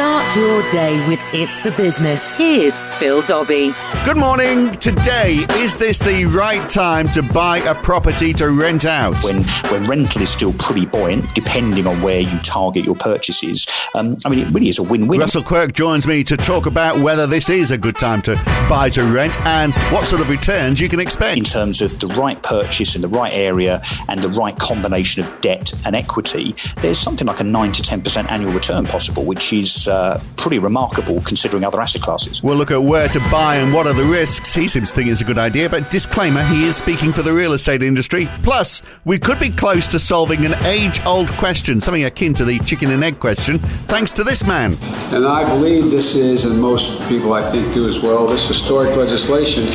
Start your day with It's the Business. Here's Phil Dobbie. Good morning. Today, is this the right time to buy a property to rent out? When rental is still pretty buoyant, depending on where you target your purchases, it really is a win-win. Russel Quirk joins me to talk about whether this is a good time to buy to rent and what sort of returns you can expect. In terms of the right purchase in the right area and the right combination of debt and equity, there's something like a 9 to 10% annual return possible, which is pretty remarkable considering other asset classes. We'll look at where to buy and what are the risks. He seems to think it's a good idea, but disclaimer, he is speaking for the real estate industry. Plus, we could be close to solving an age-old question, something akin to the chicken and egg question, thanks to this man. And I believe this is, and most people I think do as well, this historic legislation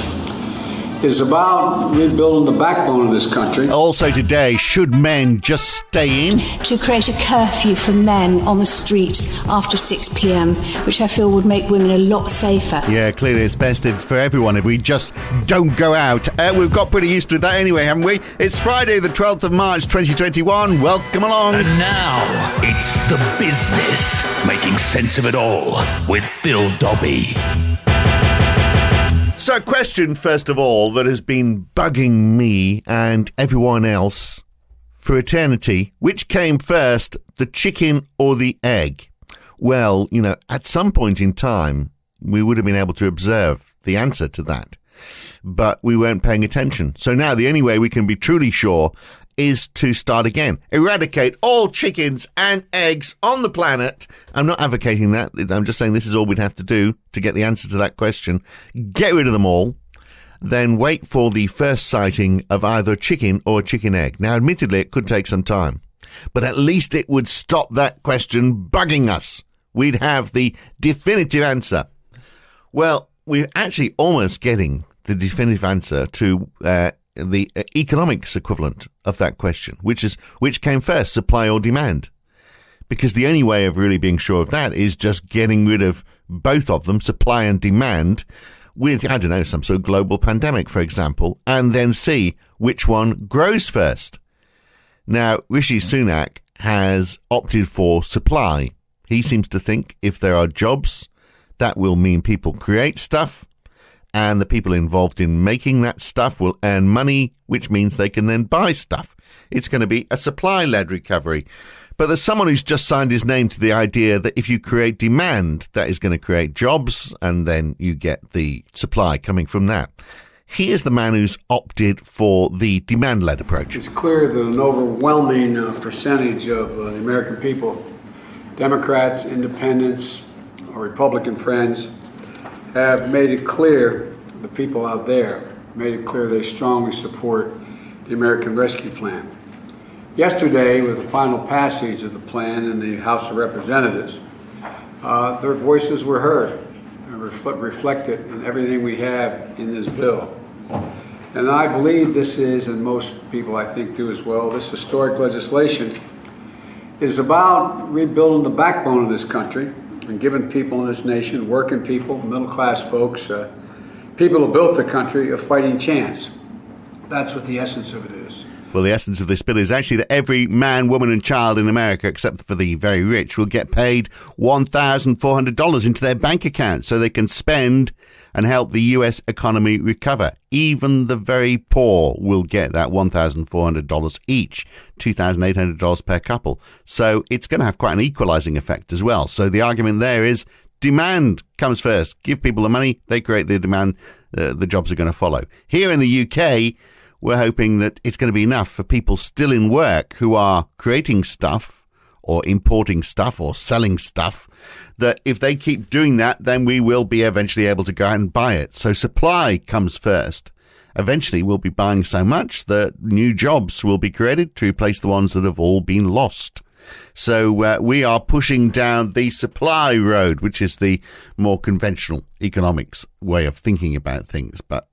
is about rebuilding the backbone of this country. Also today, should men just stay in? To create a curfew for men on the streets after 6 p.m, which I feel would make women a lot safer. Yeah, clearly it's best for everyone if we just don't go out. We've got pretty used to that anyway, haven't we? It's Friday, the 12th of March, 2021. Welcome along. And now, it's the business, making sense of it all with Phil Dobbie. So, a question, first of all, that has been bugging me and everyone else for eternity. Which came first, the chicken or the egg? Well, at some point in time, we would have been able to observe the answer to that. But we weren't paying attention. So now the only way we can be truly sure is to start again. Eradicate all chickens and eggs on the planet. I'm not advocating that. I'm just saying this is all we'd have to do to get the answer to that question. Get rid of them all. Then wait for the first sighting of either a chicken or a chicken egg. Now, admittedly, it could take some time. But at least it would stop that question bugging us. We'd have the definitive answer. Well, we're actually almost getting the definitive answer to the economics equivalent of that question, which came first, supply or demand? Because the only way of really being sure of that is just getting rid of both of them, supply and demand, with, some sort of global pandemic, for example, and then see which one grows first. Now, Rishi Sunak has opted for supply. He seems to think if there are jobs, that will mean people create stuff, and the people involved in making that stuff will earn money, which means they can then buy stuff. It's going to be a supply-led recovery. But there's someone who's just signed his name to the idea that if you create demand, that is going to create jobs, and then you get the supply coming from that. He is the man who's opted for the demand-led approach. It's clear that an overwhelming percentage of the American people, Democrats, independents, or Republican friends, have made it clear, the people out there, made it clear they strongly support the American Rescue Plan. Yesterday, with the final passage of the plan in the House of Representatives, their voices were heard and reflected in everything we have in this bill. And I believe this is, and most people I think do as well, this historic legislation is about rebuilding the backbone of this country and giving people in this nation, working people, middle-class folks, people who built the country, a fighting chance. That's what the essence of it is. Well, the essence of this bill is actually that every man, woman and child in America, except for the very rich, will get paid $1,400 into their bank account so they can spend and help the U.S. economy recover. Even the very poor will get that $1,400 each, $2,800 per couple. So it's going to have quite an equalizing effect as well. So the argument there is demand comes first. Give people the money, they create the demand, the jobs are going to follow. Here in the UK, we're hoping that it's going to be enough for people still in work who are creating stuff or importing stuff or selling stuff, that if they keep doing that, then we will be eventually able to go out and buy it. So supply comes first. Eventually, we'll be buying so much that new jobs will be created to replace the ones that have all been lost. So we are pushing down the supply road, which is the more conventional economics way of thinking about things. But,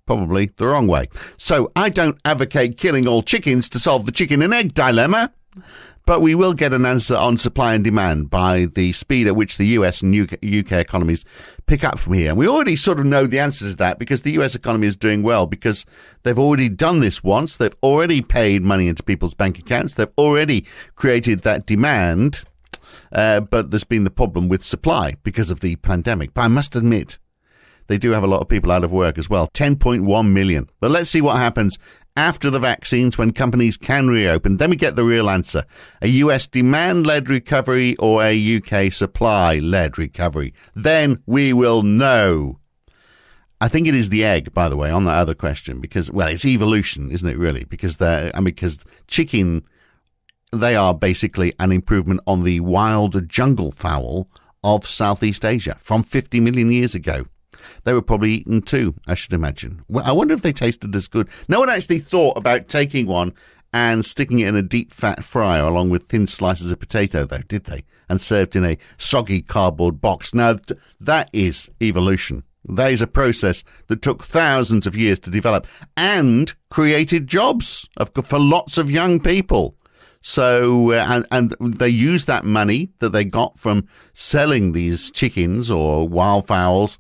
probably the wrong way. So I don't advocate killing all chickens to solve the chicken and egg dilemma, but we will get an answer on supply and demand by the speed at which the US and UK economies pick up from here. And we already sort of know the answer to that because the US economy is doing well because they've already done this once. They've already paid money into people's bank accounts. They've already created that demand. but there's been the problem with supply because of the pandemic. But I must admit, they do have a lot of people out of work as well. 10.1 million. But let's see what happens after the vaccines when companies can reopen. Then we get the real answer. A US demand-led recovery or a UK supply-led recovery. Then we will know. I think it is the egg, by the way, on that other question, because, well, it's evolution, isn't it, really? Because chicken, they are basically an improvement on the wild jungle fowl of Southeast Asia from 50 million years ago. They were probably eaten too, I should imagine. Well, I wonder if they tasted as good. No one actually thought about taking one and sticking it in a deep fat fryer along with thin slices of potato, though, did they? And served in a soggy cardboard box. Now, that is evolution. That is a process that took thousands of years to develop and created jobs for lots of young people. So, and they used that money that they got from selling these chickens or wild fowls.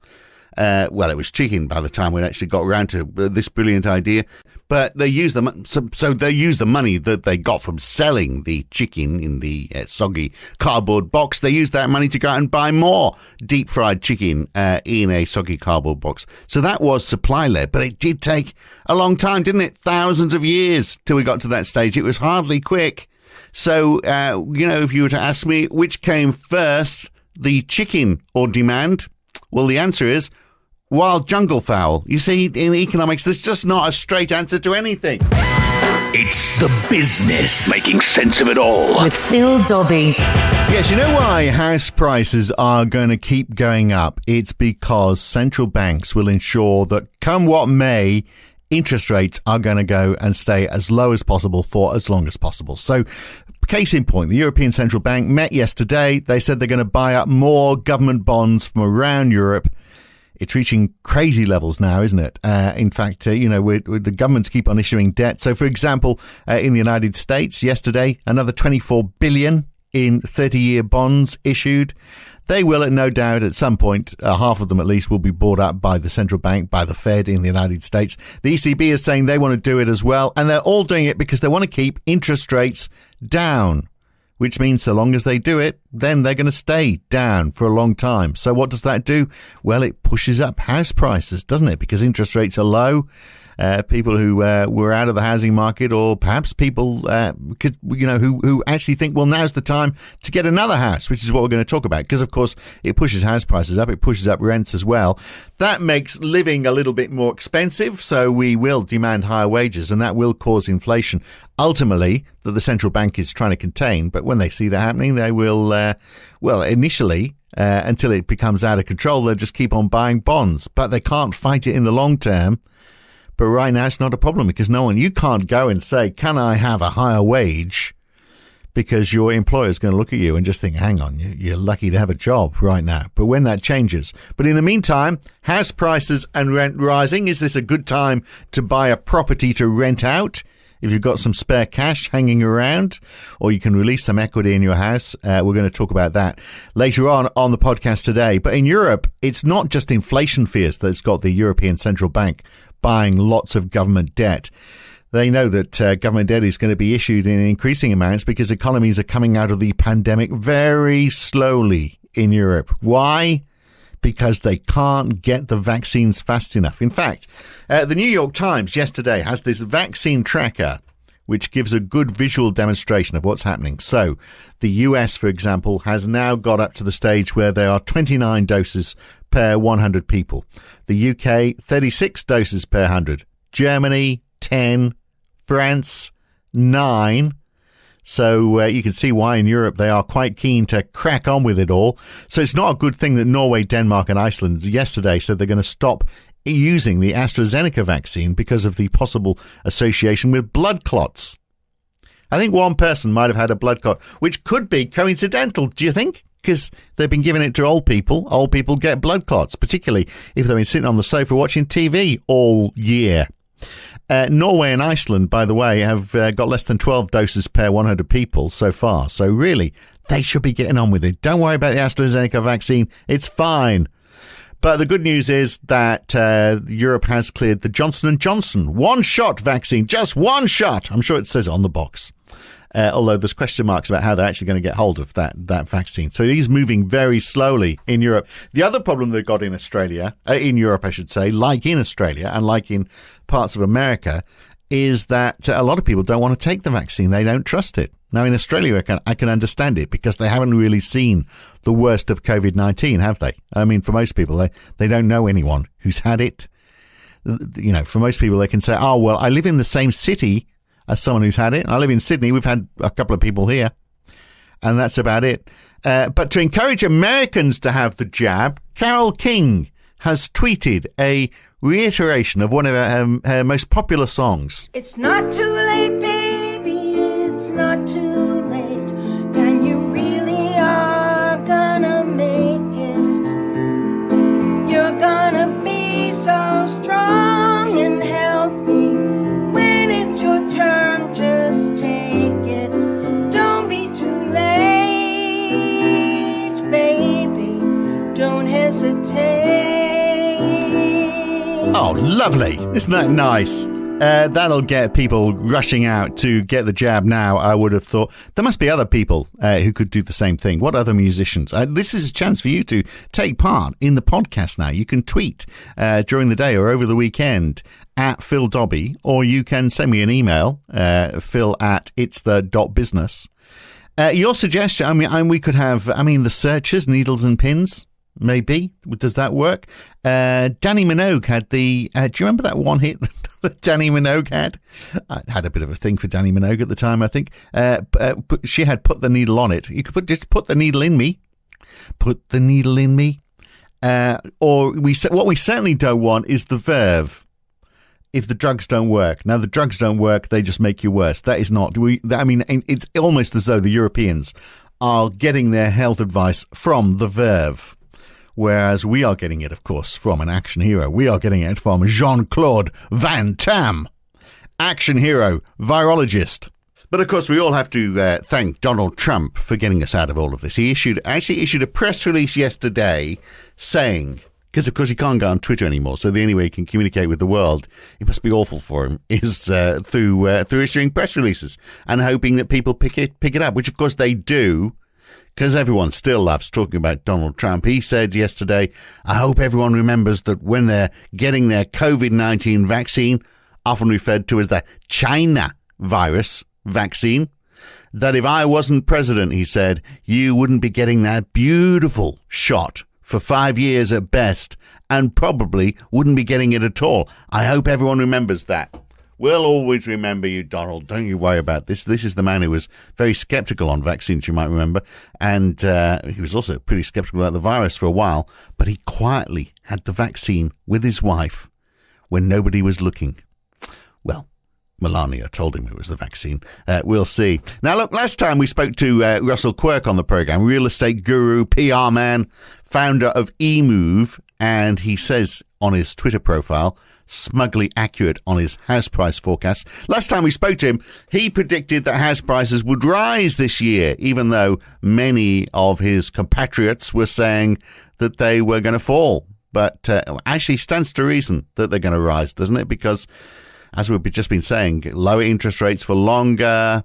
Well, it was chicken by the time we actually got around to this brilliant idea. But they used so they used the money that they got from selling the chicken in the soggy cardboard box. They used that money to go out and buy more deep fried chicken in a soggy cardboard box. So that was supply led, but it did take a long time, didn't it? Thousands of years till we got to that stage. It was hardly quick. So, if you were to ask me which came first, the chicken or demand, well, the answer is wild jungle fowl. You see, in economics, there's just not a straight answer to anything. It's the business, making sense of it all. With Phil Dobbie. Yes, you know why house prices are going to keep going up? It's because central banks will ensure that, come what may, interest rates are going to go and stay as low as possible for as long as possible. So, case in point, the European Central Bank met yesterday. They said they're going to buy up more government bonds from around Europe. It's reaching crazy levels now, isn't it? In fact, the governments keep on issuing debt. So, for example, in the United States, yesterday, another $24 billion in 30-year bonds issued. They will, no doubt, at some point, half of them at least, will be bought up by the central bank, by the Fed in the United States. The ECB is saying they want to do it as well, and they're all doing it because they want to keep interest rates down, which means so long as they do it, then they're going to stay down for a long time. So what does that do? Well, it pushes up house prices, doesn't it? Because interest rates are low. People who were out of the housing market, or perhaps people who actually think, well, now's the time to get another house, which is what we're going to talk about. Because, of course, it pushes house prices up. It pushes up rents as well. That makes living a little bit more expensive. So we will demand higher wages, and that will cause inflation, ultimately, that the central bank is trying to contain. But when they see that happening, they will, initially, until it becomes out of control, they'll just keep on buying bonds. But they can't fight it in the long term. But right now, it's not a problem because you can't go and say, can I have a higher wage? Because your employer is going to look at you and just think, hang on, you're lucky to have a job right now. But when that changes. But in the meantime, house prices and rent rising. Is this a good time to buy a property to rent out? If you've got some spare cash hanging around, or you can release some equity in your house, we're going to talk about that later on the podcast today. But in Europe, it's not just inflation fears that's got the European Central Bank buying lots of government debt. They know that government debt is going to be issued in increasing amounts because economies are coming out of the pandemic very slowly in Europe. Why? Because they can't get the vaccines fast enough. In fact, the New York Times yesterday has this vaccine tracker, which gives a good visual demonstration of what's happening. So the US, for example, has now got up to the stage where there are 29 doses per 100 people. The UK, 36 doses per 100. Germany, 10. France, 9. So you can see why in Europe they are quite keen to crack on with it all. So it's not a good thing that Norway, Denmark and Iceland yesterday said they're going to stop using the AstraZeneca vaccine because of the possible association with blood clots. I think one person might have had a blood clot, which could be coincidental, do you think? Because they've been giving it to old people. Old people get blood clots, particularly if they've been sitting on the sofa watching TV all year. Norway and Iceland, by the way, have got less than 12 doses per 100 people so far. So really, they should be getting on with it. Don't worry about the AstraZeneca vaccine. It's fine. But the good news is that Europe has cleared the Johnson & Johnson one-shot vaccine. Just one shot. I'm sure it says it on the box. although there's question marks about how they're actually going to get hold of that vaccine. So it is moving very slowly in Europe. The other problem they've got in in Europe, I should say, like in Australia and like in parts of America, is that a lot of people don't want to take the vaccine. They don't trust it. Now, in Australia, I can understand it because they haven't really seen the worst of COVID-19, have they? I mean, for most people, they don't know anyone who's had it. You know, for most people, they can say, oh, well, I live in the same city as someone who's had it. I live in Sydney. We've had a couple of people here, and that's about it. But to encourage Americans to have the jab, Carole King has tweeted a reiteration of one of her most popular songs. It's not too late, baby, it's not too late, and you really are gonna make it. You're gonna be so strong and healthy when it's your turn, just take it. Don't be too late, baby, don't hesitate. Oh, lovely. Isn't that nice? That'll get people rushing out to get the jab now, I would have thought. There must be other people who could do the same thing. What other musicians? This is a chance for you to take part in the podcast now. You can tweet during the day or over the weekend at Phil Dobbie, or you can send me an email, phil@itsthe.business. Your suggestion, I mean, we could have, the searchers, needles and pins. Maybe. Does that work? Danny Minogue had do you remember that one hit that Danny Minogue had? I had a bit of a thing for Danny Minogue at the time, I think. She had Put the Needle on It. You could just put the needle in me. Put the needle in me. Or what we certainly don't want is the verve. If the drugs don't work. Now, the drugs don't work, they just make you worse. That is not. It's almost as though the Europeans are getting their health advice from the verve. Whereas we are getting it, of course, from an action hero. We are getting it from Jean-Claude Van Damme, action hero, virologist. But, of course, we all have to thank Donald Trump for getting us out of all of this. He actually issued a press release yesterday saying, because, of course, he can't go on Twitter anymore, so the only way he can communicate with the world, it must be awful for him, is through issuing press releases and hoping that people pick it up, which, of course, they do. Because everyone still loves talking about Donald Trump. He said yesterday, I hope everyone remembers that when they're getting their COVID-19 vaccine, often referred to as the China virus vaccine, that if I wasn't president, he said, you wouldn't be getting that beautiful shot for 5 years at best and probably wouldn't be getting it at all. I hope everyone remembers that. We'll always remember you, Donald. Don't you worry about this. This is the man who was very skeptical on vaccines, you might remember. And he was also pretty skeptical about the virus for a while. But he quietly had the vaccine with his wife when nobody was looking. Well, Melania told him it was the vaccine. We'll see. Now, look, last time we spoke to Russel Quirk on the program, real estate guru, PR man, founder of eMove. And he says on his Twitter profile, smugly accurate on his house price forecast. Last time we spoke to him, he predicted that house prices would rise this year, even though many of his compatriots were saying that they were going to fall. But actually stands to reason that they're going to rise, doesn't it? Because, as we've just been saying, lower interest rates for longer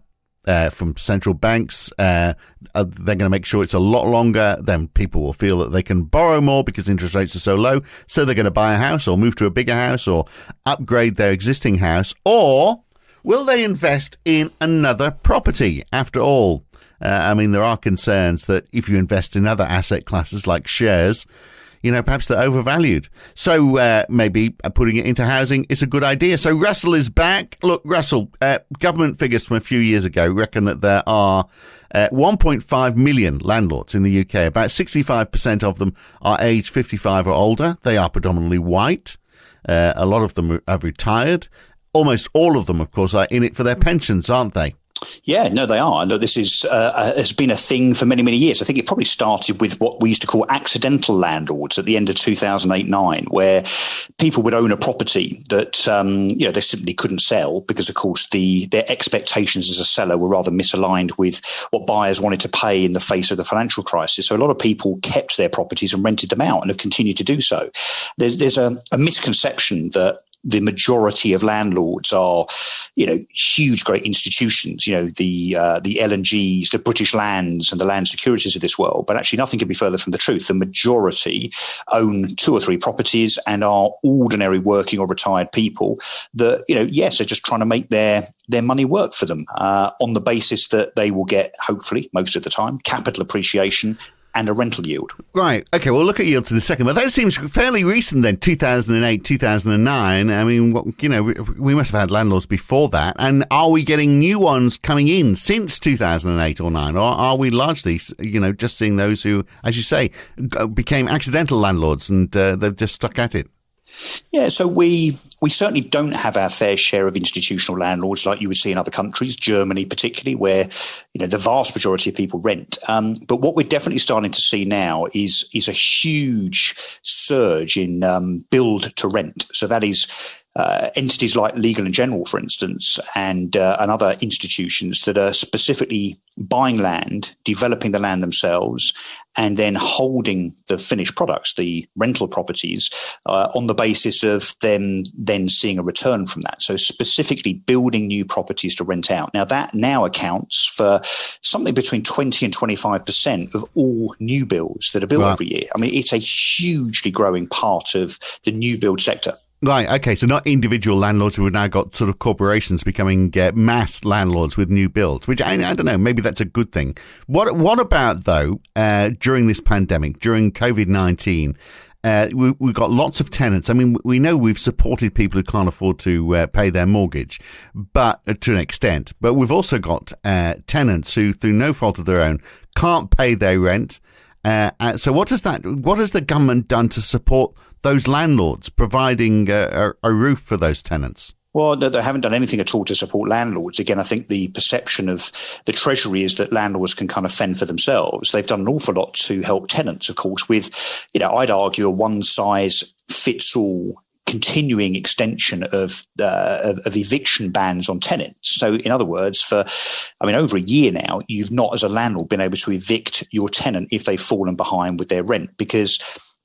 from central banks. They're going to make sure it's a lot longer. Then people will feel that they can borrow more because interest rates are so low. So they're going to buy a house or move to a bigger house or upgrade their existing house. Or will they invest in another property? After all, there are concerns that if you invest in other asset classes like shares, perhaps they're overvalued. So maybe putting it into housing is a good idea. So Russell is back. Look, Russell, government figures from a few years ago reckon that there are 1.5 million landlords in the UK. About 65% of them are aged 55 or older. They are predominantly white. A lot of them have retired. Almost all of them, of course, are in it for their pensions, aren't they? Yeah, no, they are. No, this has been a thing for many, many years. I think it probably started with what we used to call accidental landlords at the end of 2008-9, where people would own a property that they simply couldn't sell because, of course, their expectations as a seller were rather misaligned with what buyers wanted to pay in the face of the financial crisis. So a lot of people kept their properties and rented them out and have continued to do so. There's a misconception that the majority of landlords are, huge, great institutions. the LNGs, the British Lands and the land securities of this world. But actually nothing could be further from the truth. The majority own 2 or 3 properties and are ordinary working or retired people that, yes, are just trying to make their money work for them on the basis that they will get, hopefully, most of the time, capital appreciation and a rental yield. Right. Okay, we'll look at yields in a second. But that seems fairly recent then, 2008, 2009. I mean, we must have had landlords before that. And are we getting new ones coming in since 2008 or 9? Or are we largely, just seeing those who, as you say, became accidental landlords and they've just stuck at it? Yeah, so we certainly don't have our fair share of institutional landlords like you would see in other countries, Germany particularly, where the vast majority of people rent. But what we're definitely starting to see now is a huge surge in build to rent. So that is entities like Legal and General, for instance, and other institutions that are specifically buying land, developing the land themselves, and then holding the finished products, the rental properties, on the basis of them then seeing a return from that. So specifically building new properties to rent out. Now that now accounts for something between 20 and 25% of all new builds that are built every year. I mean, it's a hugely growing part of the new build sector. Right, okay, so not individual landlords who have now got sort of corporations becoming mass landlords with new builds, which I don't know, maybe that's a good thing. What about, though, during this pandemic, during COVID-19, we've got lots of tenants. I mean, we know we've supported people who can't afford to pay their mortgage, but to an extent. But we've also got tenants who, through no fault of their own, can't pay their rent. So what has the government done to support those landlords, providing a roof for those tenants? Well, no, they haven't done anything at all to support landlords. Again, I think the perception of the Treasury is that landlords can kind of fend for themselves. They've done an awful lot to help tenants, of course, with, I'd argue a one-size-fits-all continuing extension of eviction bans on tenants. So in other words, for over a year now, you've not as a landlord been able to evict your tenant if they've fallen behind with their rent, because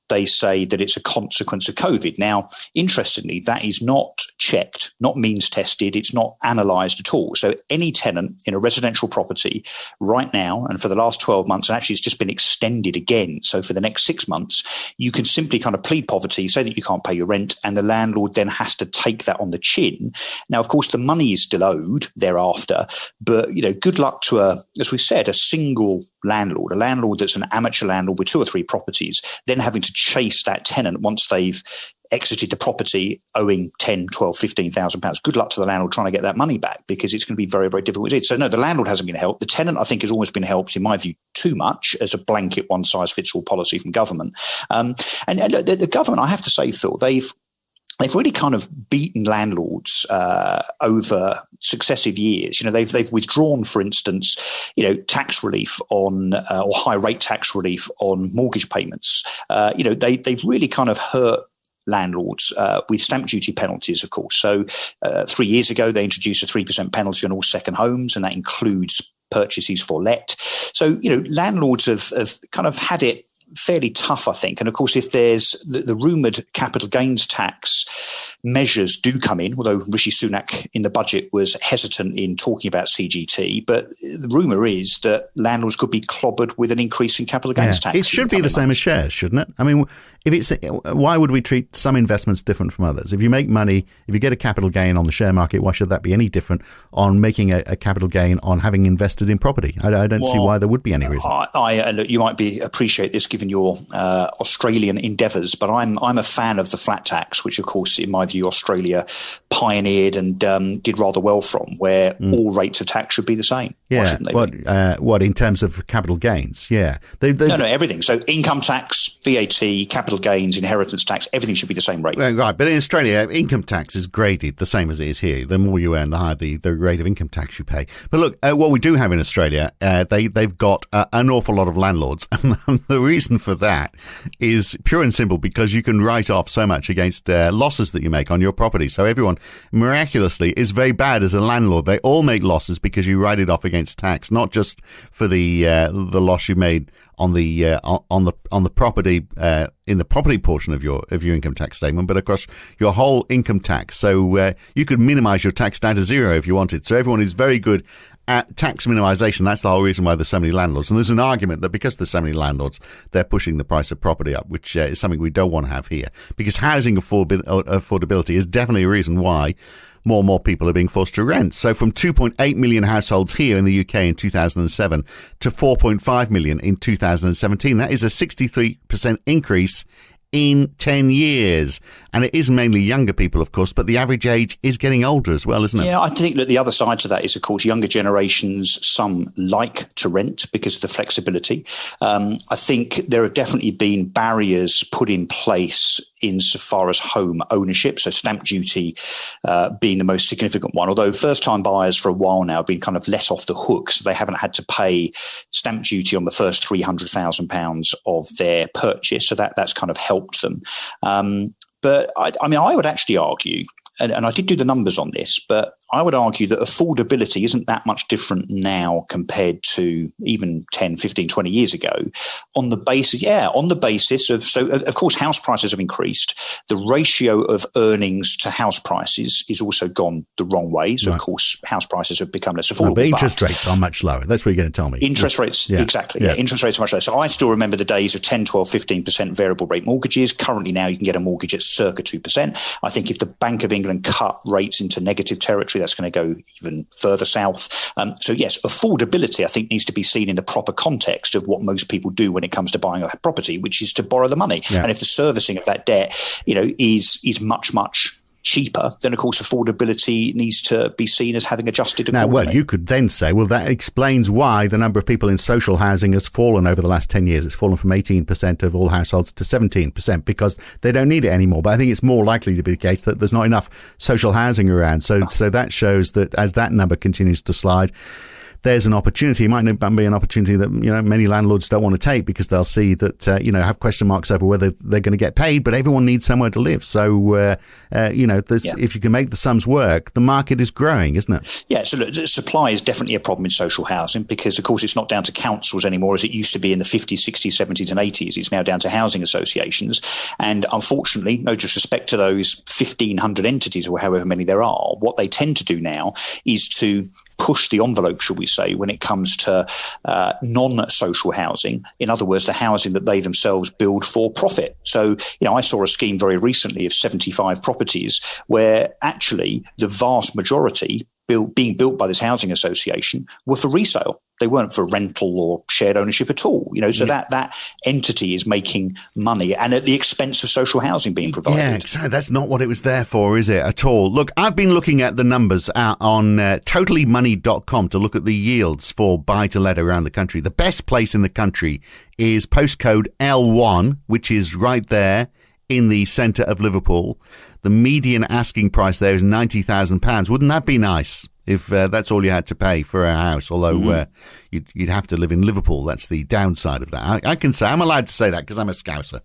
they say that it's a consequence of COVID. Now, interestingly, that is not checked, not means tested. It's not analysed at all. So any tenant in a residential property right now, and for the last 12 months, and actually it's just been extended again. So for the next 6 months, you can simply kind of plead poverty, say that you can't pay your rent, and the landlord then has to take that on the chin. Now, of course, the money is still owed thereafter, but, good luck to as we said, a single landlord, a landlord that's an amateur landlord with 2 or 3 properties, then having to chase that tenant once they've exited the property owing 10, 12, 15,000 pounds. Good luck to the landlord trying to get that money back, because it's going to be very, very difficult. So no, the landlord hasn't been helped. The tenant, I think, has always been helped, in my view, too much as a blanket one-size-fits-all policy from government. And the government, I have to say, Phil, they've really kind of beaten landlords over successive years. They've withdrawn, for instance, tax relief on or high rate tax relief on mortgage payments. They've really kind of hurt landlords with stamp duty penalties, of course. So 3 years ago, they introduced a 3% penalty on all second homes, and that includes purchases for let. So, landlords have kind of had it fairly tough, I think. And of course, if there's the rumoured capital gains tax measures do come in, although Rishi Sunak in the budget was hesitant in talking about CGT, but the rumour is that landlords could be clobbered with an increase in capital gains tax. It should be the same as shares, shouldn't it? I mean, why would we treat some investments different from others? If you make money, if you get a capital gain on the share market, why should that be any different on making a capital gain on having invested in property? I don't see why there would be any reason. Look, you might appreciate this given your Australian endeavours, but I'm a fan of the flat tax, which of course, in my view, Australia pioneered and did rather well from, where all rates of tax should be the same. Yeah. What in terms of capital gains? Yeah. No, everything. So income tax, VAT, capital gains, inheritance tax, everything should be the same rate. Right. But in Australia, income tax is graded the same as it is here. The more you earn, the higher the rate of income tax you pay. But look, what we do have in Australia, they've got an awful lot of landlords. And the reason for that is pure and simple because you can write off so much against losses that you make on your property. So everyone miraculously is very bad as a landlord. They all make losses because you write it off against tax, not just for the loss you made on the property in the property portion of your income tax statement, but across your whole income tax. So you could minimize your tax down to zero if you wanted. So everyone is very good tax minimisation, that's the whole reason why there's so many landlords. And there's an argument that because there's so many landlords, they're pushing the price of property up, which is something we don't want to have here. Because housing affordability is definitely a reason why more and more people are being forced to rent. So from 2.8 million households here in the UK in 2007 to 4.5 million in 2017, that is a 63% increase in 10 years. And it is mainly younger people, of course, but the average age is getting older as well, isn't it? Yeah, I think that the other side to that is, of course, younger generations, some like to rent because of the flexibility. I think there have definitely been barriers put in place insofar as home ownership, so stamp duty being the most significant one, although first-time buyers for a while now have been kind of let off the hook, so they haven't had to pay stamp duty on the first £300,000 of their purchase, so that's kind of helped them. But I would actually argue, and I did do the numbers on this, but I would argue that affordability isn't that much different now compared to even 10, 15, 20 years ago on the basis of, so of course, house prices have increased. The ratio of earnings to house prices is also gone the wrong way. So, Of course, house prices have become less affordable. But interest rates are much lower. That's what you're going to tell me. Interest rates, exactly. Yeah. Interest rates are much lower. So I still remember the days of 10, 12, 15% variable rate mortgages. Currently now you can get a mortgage at circa 2%. I think if the Bank of England cut rates into negative territory, that's going to go even further south. So yes, affordability, I think, needs to be seen in the proper context of what most people do when it comes to buying a property, which is to borrow the money. Yeah. And if the servicing of that debt, is much, much cheaper, then of course affordability needs to be seen as having adjusted accordingly. Now, well, you could then say, well, that explains why the number of people in social housing has fallen over the last 10 years. It's fallen from 18% of all households to 17% because they don't need it anymore. But I think it's more likely to be the case that there's not enough social housing around. So that shows that as that number continues to slide, there's an opportunity. It might not be an opportunity that many landlords don't want to take because they'll see that have question marks over whether they're going to get paid. But everyone needs somewhere to live. So if you can make the sums work, the market is growing, isn't it? Yeah. So look, supply is definitely a problem in social housing because, of course, it's not down to councils anymore as it used to be in the 50s, 60s, 70s, and 80s. It's now down to housing associations. And unfortunately, no disrespect to those 1,500 entities or however many there are, what they tend to do now is to push the envelope, shall we say, when it comes to non-social housing. In other words, the housing that they themselves build for profit. So, I saw a scheme very recently of 75 properties where actually the vast majority being built by this housing association were for resale. They weren't for rental or shared ownership at all. So that entity is making money and at the expense of social housing being provided. Yeah, exactly. That's not what it was there for, is it, at all? Look, I've been looking at the numbers out on totallymoney.com to look at the yields for buy-to-let around the country. The best place in the country is postcode L1, which is right there in the centre of Liverpool. The median asking price there is £90,000. Wouldn't that be nice if that's all you had to pay for a house? Although you'd have to live in Liverpool. That's the downside of that. I can say, I'm allowed to say that because I'm a Scouser.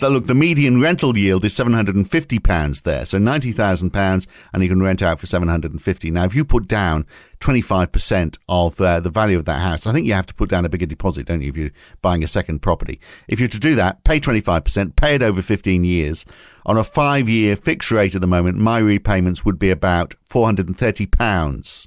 Look, the median rental yield is £750 there. So £90,000 and you can rent out for £750. Now, if you put down 25% of the value of that house, I think you have to put down a bigger deposit, don't you, if you're buying a second property. If you're to do that, pay 25%, pay it over 15 years. On a 5-year fixed rate at the moment, my repayments would be about £430.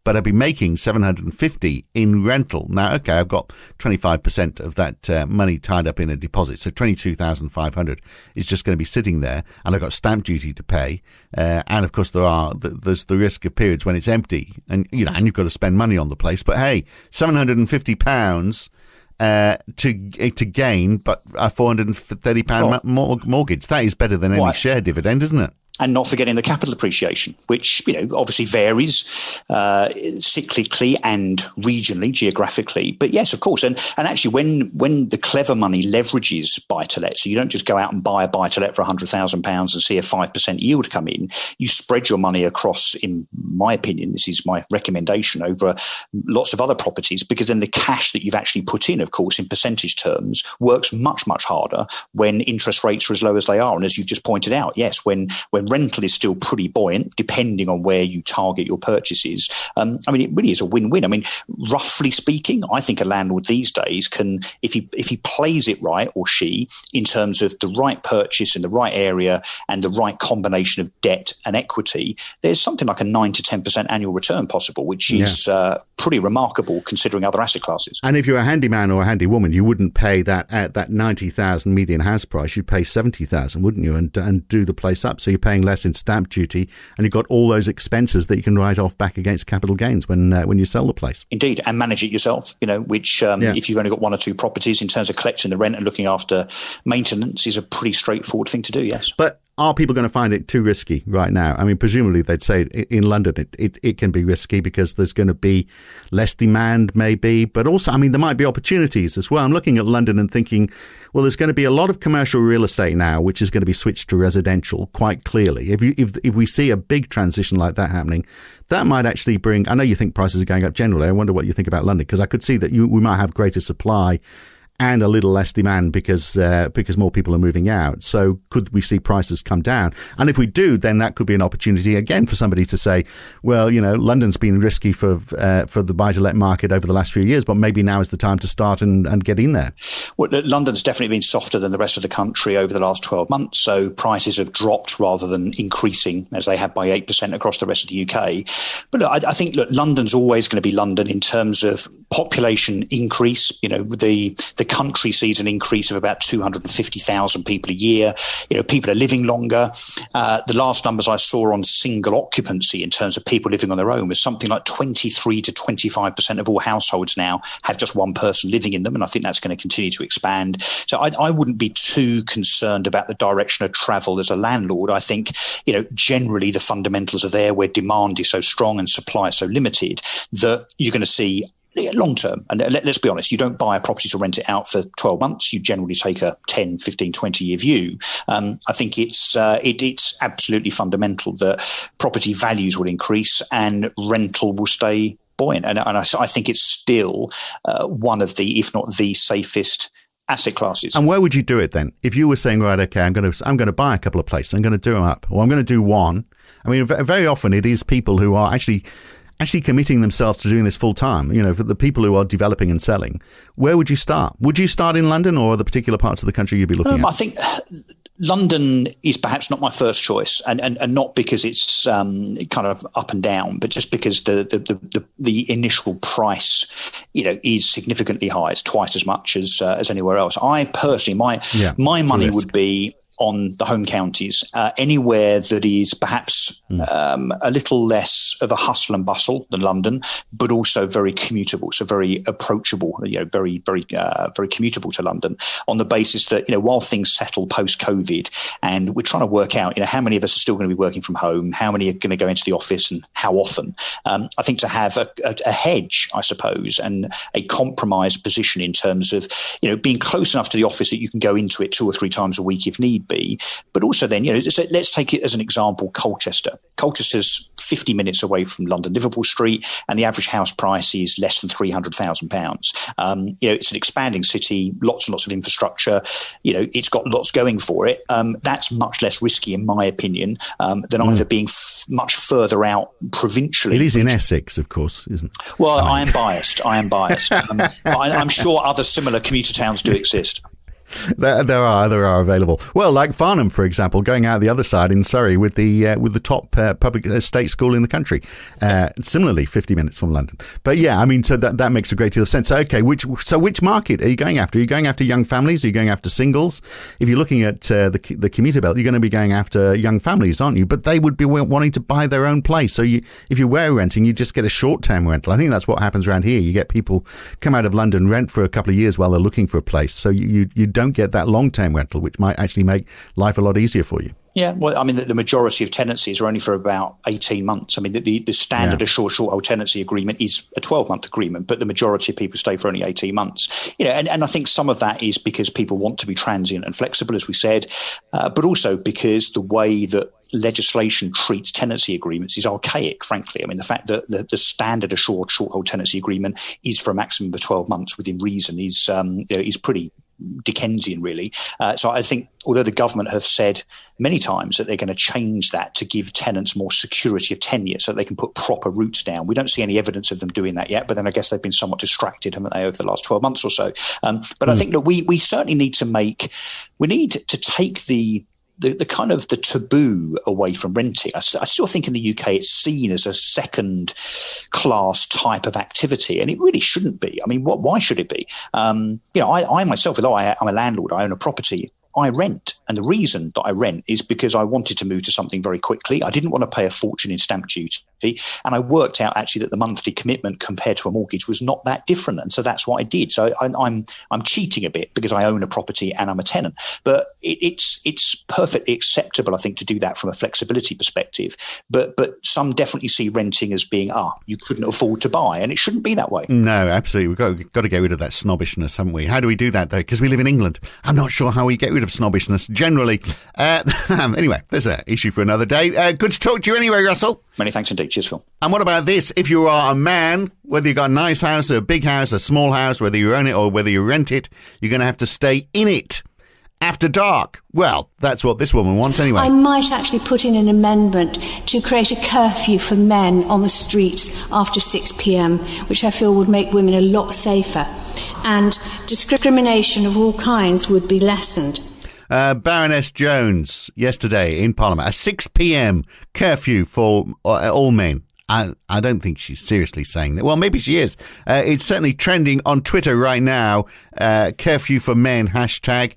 But I'd be making $750 in rental. Now, okay, I've got 25% of that money tied up in a deposit, so $22,500 is just going to be sitting there, and I've got stamp duty to pay, and of course there's the risk of periods when it's empty, and and you've got to spend money on the place. But hey, £750 to gain, but a £430 mortgage. That is better than any share dividend, isn't it? And not forgetting the capital appreciation, which, obviously varies cyclically and regionally, geographically. But yes, of course. And actually, when the clever money leverages buy-to-let, so you don't just go out and buy a buy-to-let for £100,000 and see a 5% yield come in, you spread your money across, in my opinion, this is my recommendation, over lots of other properties, because then the cash that you've actually put in, of course, in percentage terms, works much, much harder when interest rates are as low as they are. And as you just pointed out, yes, when rental is still pretty buoyant, depending on where you target your purchases. I mean, it really is a win-win. I mean, roughly speaking, I think a landlord these days can, if he plays it right, or she, in terms of the right purchase in the right area and the right combination of debt and equity, there's something like a 9 to 10% annual return possible, which is pretty remarkable considering other asset classes. And if you're a handyman or a handy woman, you wouldn't pay that at that 90,000 median house price. You'd pay 70,000, wouldn't you? And do the place up. So you're paying less in stamp duty, and you've got all those expenses that you can write off back against capital gains when you sell the place. Indeed, and manage it yourself. Which if you've only got one or two properties, in terms of collecting the rent and looking after maintenance, is a pretty straightforward thing to do. Yes, but are people going to find it too risky right now? I mean, presumably they'd say in London it can be risky because there's going to be less demand maybe, but also, I mean, there might be opportunities as well. I'm looking at London and thinking, well, there's going to be a lot of commercial real estate now, which is going to be switched to residential quite clearly. If we see a big transition like that happening, that might actually bring, I know you think prices are going up generally. I wonder what you think about London, because I could see that we might have greater supply and a little less demand because more people are moving out. So could we see prices come down? And if we do, then that could be an opportunity again for somebody to say, well, London's been risky for the buy-to-let market over the last few years, but maybe now is the time to start and get in there. Well, London's definitely been softer than the rest of the country over the last 12 months. So prices have dropped rather than increasing, as they have by 8% across the rest of the UK. But look, I think London's always going to be London in terms of population increase. The country sees an increase of about 250,000 people a year. People are living longer. The last numbers I saw on single occupancy in terms of people living on their own was something like 23 to 25% of all households now have just one person living in them. And I think that's going to continue to expand. So I wouldn't be too concerned about the direction of travel as a landlord. I think, generally the fundamentals are there where demand is so strong and supply is so limited that you're going to see long term. And let's be honest, you don't buy a property to rent it out for 12 months. You generally take a 10, 15, 20-year view. I think it's absolutely fundamental that property values will increase and rental will stay buoyant. And I think it's still one of the, if not the safest asset classes. And where would you do it then? If you were saying, right, okay, I'm going to buy a couple of places, I'm going to do them up, or I'm going to do one. I mean, very often it is people who are actually committing themselves to doing this full time, for the people who are developing and selling. Where would you start? Would you start in London or the particular parts of the country you'd be looking at? I think London is perhaps not my first choice, and not because it's kind of up and down, but just because the initial price, is significantly high. It's twice as much as anywhere else. I personally, my money would be on the home counties, anywhere that is perhaps a little less of a hustle and bustle than London, but also very commutable, so very approachable, very, very, very commutable to London, on the basis that, while things settle post-COVID and we're trying to work out, how many of us are still going to be working from home, how many are going to go into the office and how often, I think to have a hedge, I suppose, and a compromised position in terms of, being close enough to the office that you can go into it 2 or 3 times a week if need be, but also then, let's take it as an example, Colchester. Colchester's 50 minutes away from London Liverpool Street, and the average house price is less than £300,000. It's an expanding city, lots and lots of infrastructure. It's got lots going for it. That's much less risky, in my opinion, than either being much further out provincially. It is in Essex, of course, isn't it? Well, I am biased. I'm sure other similar commuter towns do exist. There are available. Well, like Farnham, for example, going out the other side in Surrey with the top public state school in the country. Similarly, 50 minutes from London. But yeah, I mean, so that makes a great deal of sense. Okay, which market are you going after? Are you going after young families? Are you going after singles? If you're looking at the commuter belt, you're going to be going after young families, aren't you? But they would be wanting to buy their own place. So if you were renting, you just get a short-term rental. I think that's what happens around here. You get people come out of London, rent for a couple of years while they're looking for a place. So you don't get that long-term rental, which might actually make life a lot easier for you. Yeah, well, I mean, the majority of tenancies are only for about 18 months. I mean, the standard assured short-hold tenancy agreement is a 12-month agreement, but the majority of people stay for only 18 months. And I think some of that is because people want to be transient and flexible, as we said, but also because the way that legislation treats tenancy agreements is archaic, frankly. I mean, the fact that the standard assured short-hold tenancy agreement is for a maximum of 12 months within reason is pretty Dickensian, really. So I think, although the government have said many times that they're going to change that to give tenants more security of tenure so they can put proper roots down, we don't see any evidence of them doing that yet. But then I guess they've been somewhat distracted, haven't they, over the last 12 months or so. But I think that we certainly need to take the kind of the taboo away from renting. I still think in the UK it's seen as a second class type of activity, and it really shouldn't be. I mean, why should it be? I myself, although I'm a landlord, I own a property, I rent. And the reason that I rent is because I wanted to move to something very quickly. I didn't want to pay a fortune in stamp duty. And I worked out actually that the monthly commitment compared to a mortgage was not that different. And so that's what I did. So I'm cheating a bit because I own a property and I'm a tenant. But it's perfectly acceptable, I think, to do that from a flexibility perspective. But some definitely see renting as being, you couldn't afford to buy. And it shouldn't be that way. No, absolutely. We've got to get rid of that snobbishness, haven't we? How do we do that, though? Because we live in England. I'm not sure how we get rid of snobbishness generally. Anyway, there's an issue for another day. Good to talk to you anyway, Russell. Many thanks indeed. Cheers, Phil. And what about this? If you are a man, whether you've got a nice house, a big house, a small house, whether you own it or whether you rent it, you're going to have to stay in it after dark. Well, that's what this woman wants anyway. I might actually put in an amendment to create a curfew for men on the streets after 6 p.m, which I feel would make women a lot safer. And discrimination of all kinds would be lessened. Baroness Jones yesterday in Parliament, a 6 p.m. curfew for all men. I don't think she's seriously saying that. Well, maybe she is. It's certainly trending on Twitter right now. Curfew for men hashtag.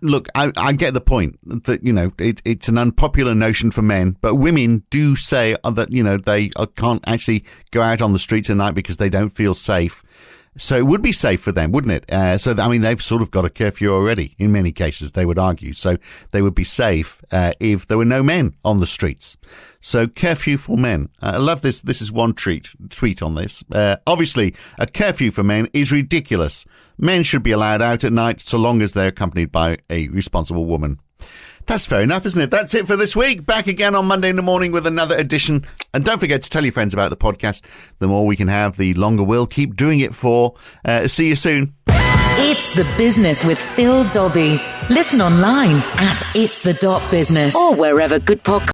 Look, I get the point that, it's an unpopular notion for men, but women do say that, they can't actually go out on the streets at night because they don't feel safe. So it would be safe for them, wouldn't it? They've sort of got a curfew already in many cases, they would argue. So they would be safe if there were no men on the streets. So curfew for men. I love this. This is one tweet on this. Obviously, a curfew for men is ridiculous. Men should be allowed out at night so long as they're accompanied by a responsible woman. That's fair enough, isn't it? That's it for this week. Back again on Monday in the morning with another edition. And don't forget to tell your friends about the podcast. The more we can have, the longer we'll keep doing it for. See you soon. It's The Business with Phil Dobbie. Listen online at itsthebusiness or wherever good podcasts